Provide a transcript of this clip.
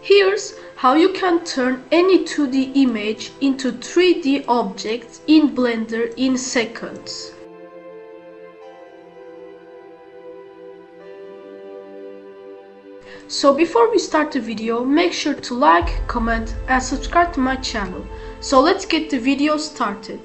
Here's how you can turn any 2D image into 3D objects in Blender in seconds. So before we start the video, make sure to like, comment and subscribe to my channel. So let's get the video started.